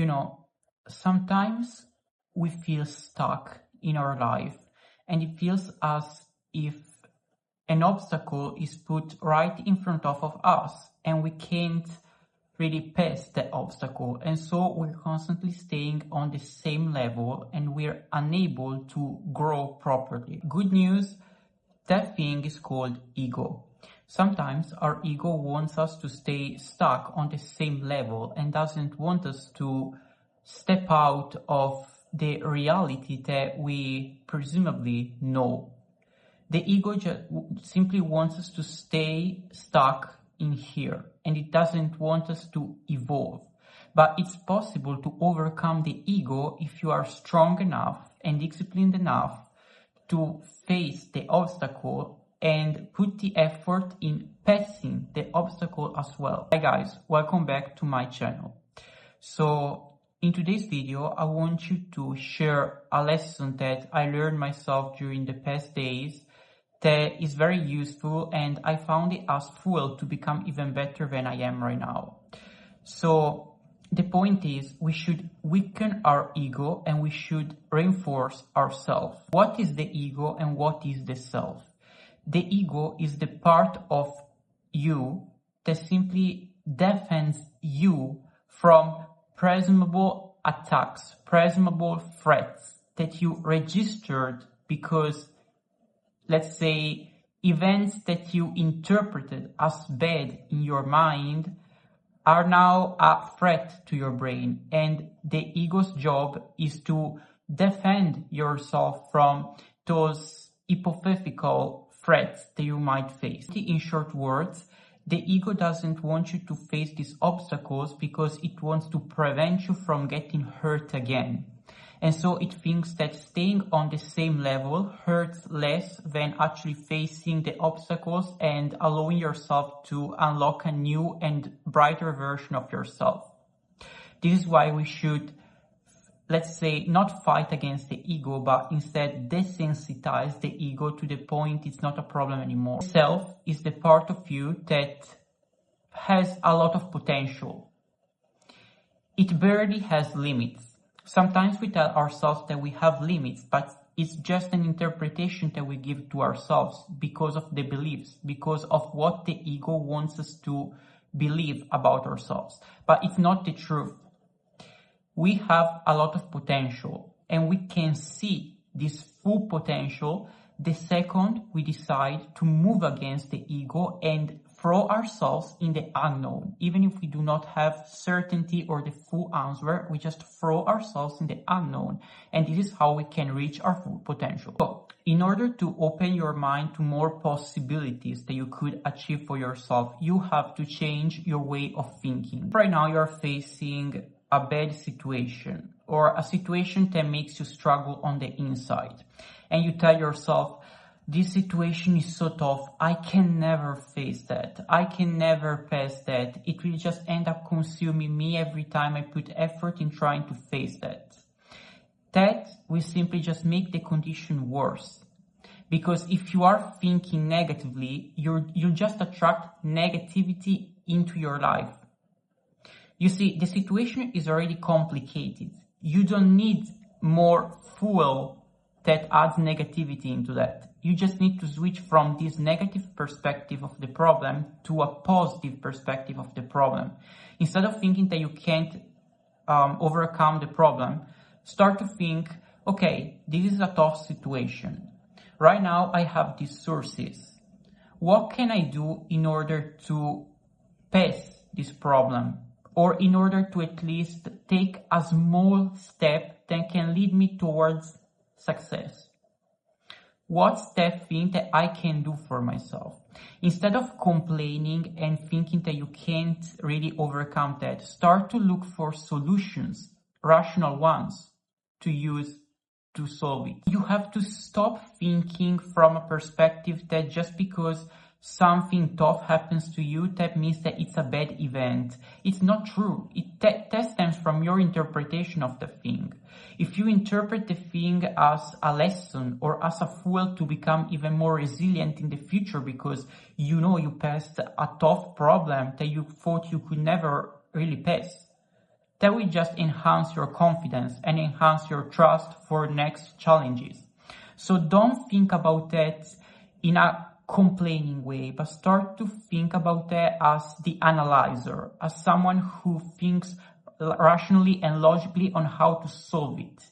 You know, sometimes we feel stuck in our life and it feels as if an obstacle is put right in front of us and we can't really pass the obstacle. And so we're constantly staying on the same level and we're unable to grow properly. Good news, that thing is called ego. Sometimes our ego wants us to stay stuck on the same level and doesn't want us to step out of the reality that we presumably know. The ego just simply wants us to stay stuck in here and it doesn't want us to evolve. But it's possible to overcome the ego if you are strong enough and disciplined enough to face the obstacle and put the effort in passing the obstacle as well. Hi guys, welcome back to my channel. So in today's video, I want you to share a lesson that I learned myself during the past days that is very useful, and I found it as fuel to become even better than I am right now. So the point is, we should weaken our ego and we should reinforce ourselves. What is the ego and what is the self? The ego is the part of you that simply defends you from presumable attacks, presumable threats that you registered because, let's say, events that you interpreted as bad in your mind are now a threat to your brain. And the ego's job is to defend yourself from those hypothetical threats that you might face. In short words, the ego doesn't want you to face these obstacles because it wants to prevent you from getting hurt again. And so it thinks that staying on the same level hurts less than actually facing the obstacles and allowing yourself to unlock a new and brighter version of yourself. This is why we should, let's say, not fight against the ego, but instead desensitize the ego to the point it's not a problem anymore. Self is the part of you that has a lot of potential. It barely has limits. Sometimes we tell ourselves that we have limits, but it's just an interpretation that we give to ourselves because of the beliefs, because of what the ego wants us to believe about ourselves. But it's not the truth. We have a lot of potential and we can see this full potential the second we decide to move against the ego and throw ourselves in the unknown. Even if we do not have certainty or the full answer, we just throw ourselves in the unknown. And this is how we can reach our full potential. So, in order to open your mind to more possibilities that you could achieve for yourself, you have to change your way of thinking. Right now, you're facing a bad situation or a situation that makes you struggle on the inside. And you tell yourself, this situation is so tough, I can never face that, I can never pass that, it will just end up consuming me every time I put effort in trying to face that. That will simply just make the condition worse. Because if you are thinking negatively, you'll just attract negativity into your life. You see, the situation is already complicated. You don't need more fuel that adds negativity into that. You just need to switch from this negative perspective of the problem to a positive perspective of the problem. Instead of thinking that you can't overcome the problem, start to think, okay, this is a tough situation. Right now I have these sources. What can I do in order to pass this problem? Or in order to at least take a small step that can lead me towards success? What's that thing that I can do for myself? Instead of complaining and thinking that you can't really overcome that, start to look for solutions, rational ones, to use to solve it. You have to stop thinking from a perspective that just because something tough happens to you, that means that it's a bad event. It's not true. That stems from your interpretation of the thing. If you interpret the thing as a lesson or as a fuel to become even more resilient in the future because you know you passed a tough problem that you thought you could never really pass, that will just enhance your confidence and enhance your trust for next challenges. So don't think about that in a complaining way, but start to think about that as the analyzer, as someone who thinks rationally and logically on how to solve it.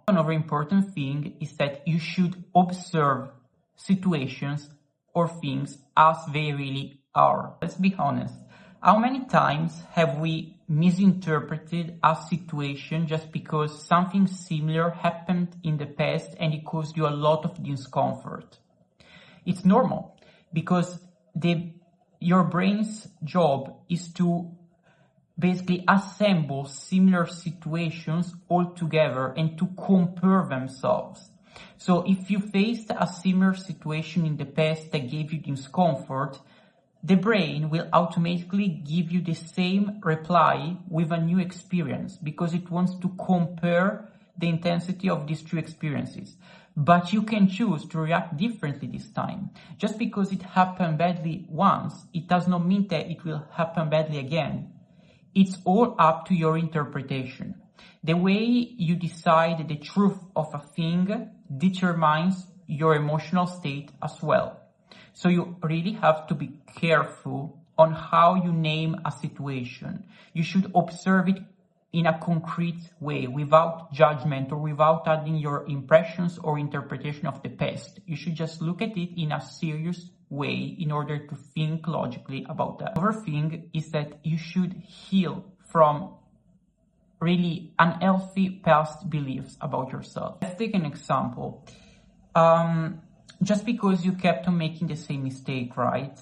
Another important thing is that you should observe situations or things as they really are. Let's be honest. How many times have we misinterpreted a situation just because something similar happened in the past and it caused you a lot of discomfort? It's normal because your brain's job is to basically assemble similar situations all together and to compare themselves. So if you faced a similar situation in the past that gave you discomfort, the brain will automatically give you the same reply with a new experience because it wants to compare the intensity of these two experiences. But you can choose to react differently this time. Just because it happened badly once, it does not mean that it will happen badly again. It's all up to your interpretation. The way you decide the truth of a thing determines your emotional state as well. So you really have to be careful on how you name a situation. You should observe it in a concrete way, without judgment or without adding your impressions or interpretation of the past. You should just look at it in a serious way in order to think logically about that. Another thing is that you should heal from really unhealthy past beliefs about yourself. Let's take an example. Just because you kept on making the same mistake, right?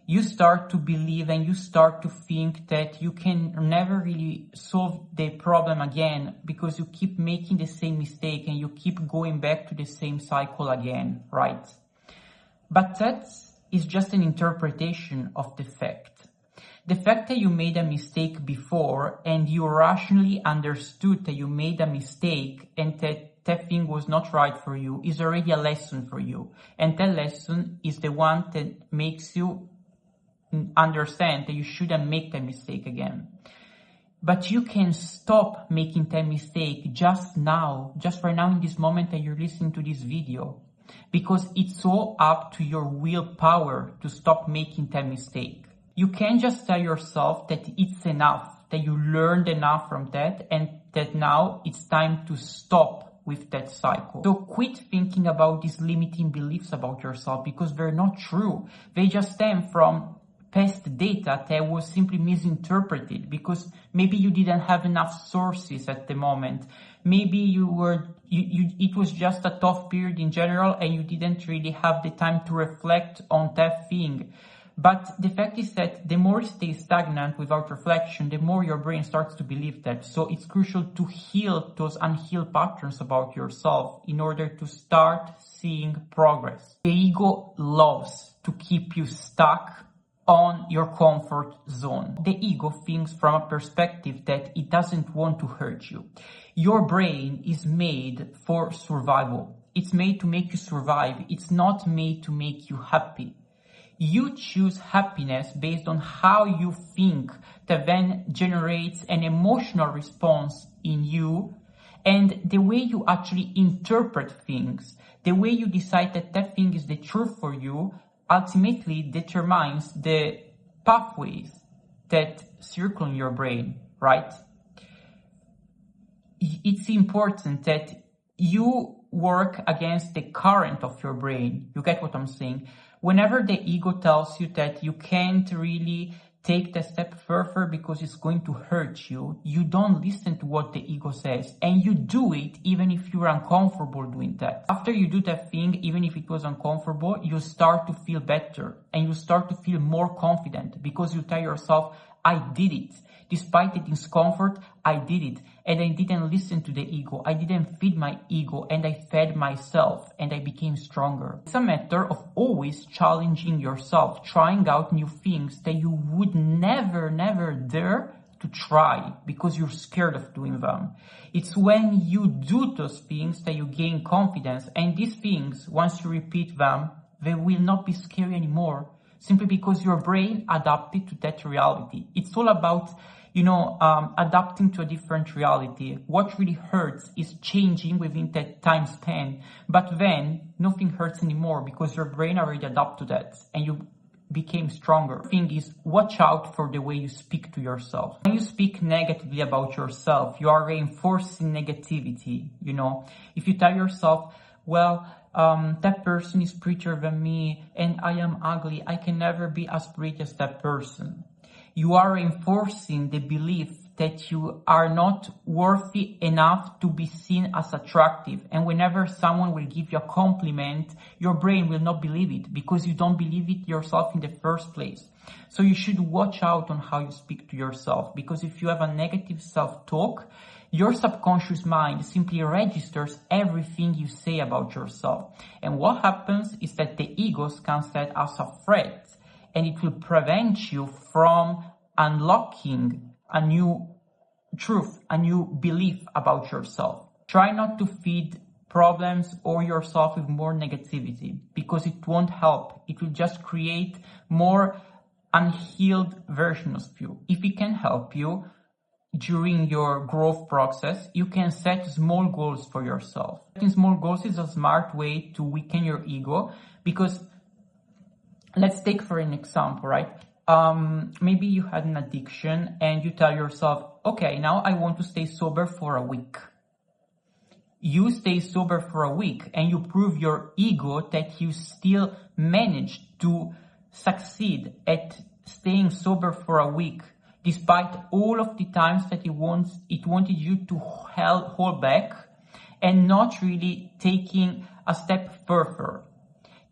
You start to believe and you start to think that you can never really solve the problem again because you keep making the same mistake and you keep going back to the same cycle again, right? But that is just an interpretation of the fact. The fact that you made a mistake before and you rationally understood that you made a mistake and that thing was not right for you is already a lesson for you. And that lesson is the one that makes you understand that you shouldn't make that mistake again. But you can stop making that mistake just now, just right now in this moment that you're listening to this video, because it's all up to your willpower to stop making that mistake. You can't just tell yourself that it's enough, that you learned enough from that and that now it's time to stop with that cycle. So quit thinking about these limiting beliefs about yourself because they're not true. They just stem from past data that was simply misinterpreted because maybe you didn't have enough sources at the moment. Maybe it was just a tough period in general and you didn't really have the time to reflect on that thing. But the fact is that the more you stay stagnant without reflection, the more your brain starts to believe that. So it's crucial to heal those unhealed patterns about yourself in order to start seeing progress. The ego loves to keep you stuck on your comfort zone. The ego thinks from a perspective that it doesn't want to hurt you. Your brain is made for survival. It's made to make you survive. It's not made to make you happy. You choose happiness based on how you think that then generates an emotional response in you, and the way you actually interpret things, the way you decide that that thing is the truth for you ultimately determines the pathways that circle in your brain, right? It's important that you work against the current of your brain. You get what I'm saying? Whenever the ego tells you that you can't really take the step further because it's going to hurt you, you don't listen to what the ego says and you do it even if you're uncomfortable doing that. After you do that thing, even if it was uncomfortable, you start to feel better and you start to feel more confident because you tell yourself, I did it. Despite the discomfort, I did it. And I didn't listen to the ego. I didn't feed my ego and I fed myself and I became stronger. It's a matter of always challenging yourself, trying out new things that you would never dare to try because you're scared of doing them. It's when you do those things that you gain confidence, and these things, once you repeat them, they will not be scary anymore. Simply because your brain adapted to that reality. It's all about adapting to a different reality. What really hurts is changing within that time span. But then nothing hurts anymore because your brain already adapted to that and you became stronger. The thing is, watch out for the way you speak to yourself. When you speak negatively about yourself, you are reinforcing negativity. If you tell yourself, well, that person is prettier than me and I am ugly, I can never be as pretty as that person. You are reinforcing the belief that you are not worthy enough to be seen as attractive. And whenever someone will give you a compliment, your brain will not believe it because you don't believe it yourself in the first place. So you should watch out on how you speak to yourself, because if you have a negative self-talk, your subconscious mind simply registers everything you say about yourself. And what happens is that the ego scans that as a threat, and it will prevent you from unlocking a new truth, a new belief about yourself. Try not to feed problems or yourself with more negativity, because it won't help. It will just create more unhealed versions of you. If it can help you during your growth process, you can set small goals for yourself. Setting small goals is a smart way to weaken your ego, because let's take for an example, right? Maybe you had an addiction and you tell yourself, okay, now I want to stay sober for a week. You stay sober for a week and you prove your ego that you still managed to succeed at staying sober for a week, despite all of the times that it wanted you to hold back and not really taking a step further.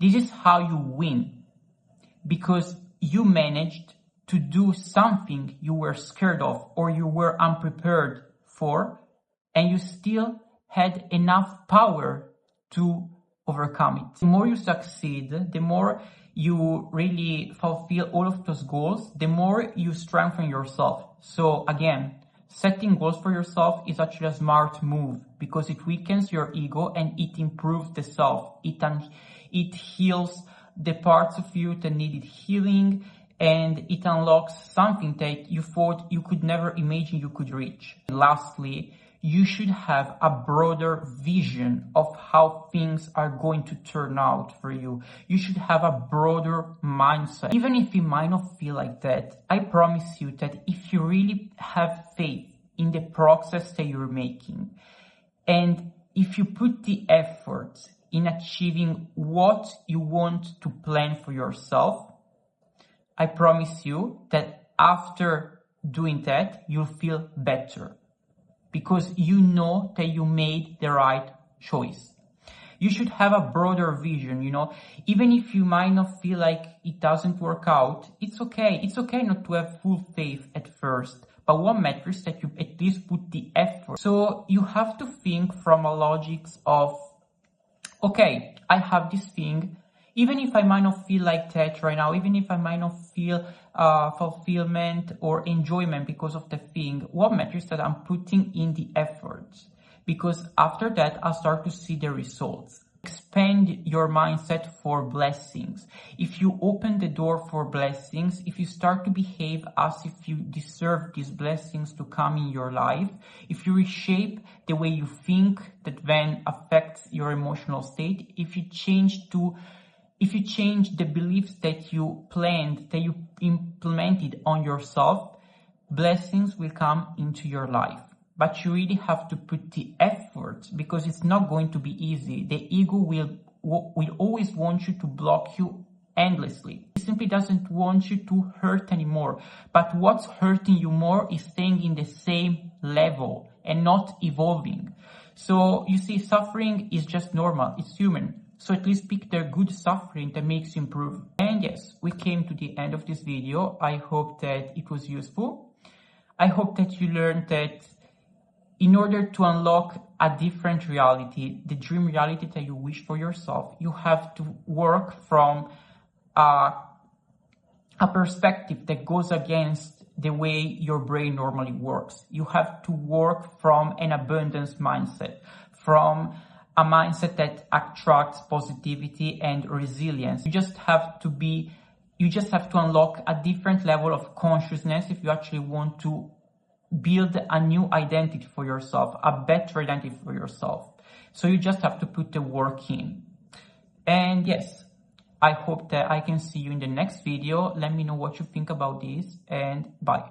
This is how you win, because you managed to do something you were scared of or you were unprepared for, and you still had enough power to overcome it. The more you succeed, the more you really fulfill all of those goals, the more you strengthen yourself. So again, setting goals for yourself is actually a smart move, because it weakens your ego and it improves the self. It heals the parts of you that needed healing, and it unlocks something that you thought you could never imagine you could reach. Lastly, you should have a broader vision of how things are going to turn out for you. You should have a broader mindset. Even if it might not feel like that, I promise you that if you really have faith in the process that you're making, and if you put the effort in achieving what you want to plan for yourself, I promise you that after doing that, you'll feel better, because you know that you made the right choice. You should have a broader vision, even if you might not feel like it doesn't work out, it's okay. It's okay not to have full faith at first, but what matters is that you at least put the effort. So you have to think from a logic of, okay, I have this thing, even if I might not feel like that right now, even if I might not feel fulfillment or enjoyment because of the thing, what matters is that I'm putting in the effort, because after that, I'll start to see the results. Expand your mindset for blessings. If you open the door for blessings, if you start to behave as if you deserve these blessings to come in your life, if you reshape the way you think, that then affects your emotional state, if you change the beliefs that you planned, that you implemented on yourself, blessings will come into your life. But you really have to put the effort, because it's not going to be easy. The ego will always want you to block you endlessly. It simply doesn't want you to hurt anymore. But what's hurting you more is staying in the same level and not evolving. So you see, suffering is just normal. It's human. So at least pick the good suffering that makes you improve. And yes, we came to the end of this video. I hope that it was useful. I hope that you learned that in order to unlock a different reality, the dream reality that you wish for yourself, you have to work from a perspective that goes against the way your brain normally works. You have to work from an abundance mindset, from a mindset that attracts positivity and resilience. You just have to unlock a different level of consciousness if you actually want to build a new identity for yourself, a better identity for yourself. So you just have to put the work in. And yes, I hope that I can see you in the next video. Let me know what you think about this, and bye.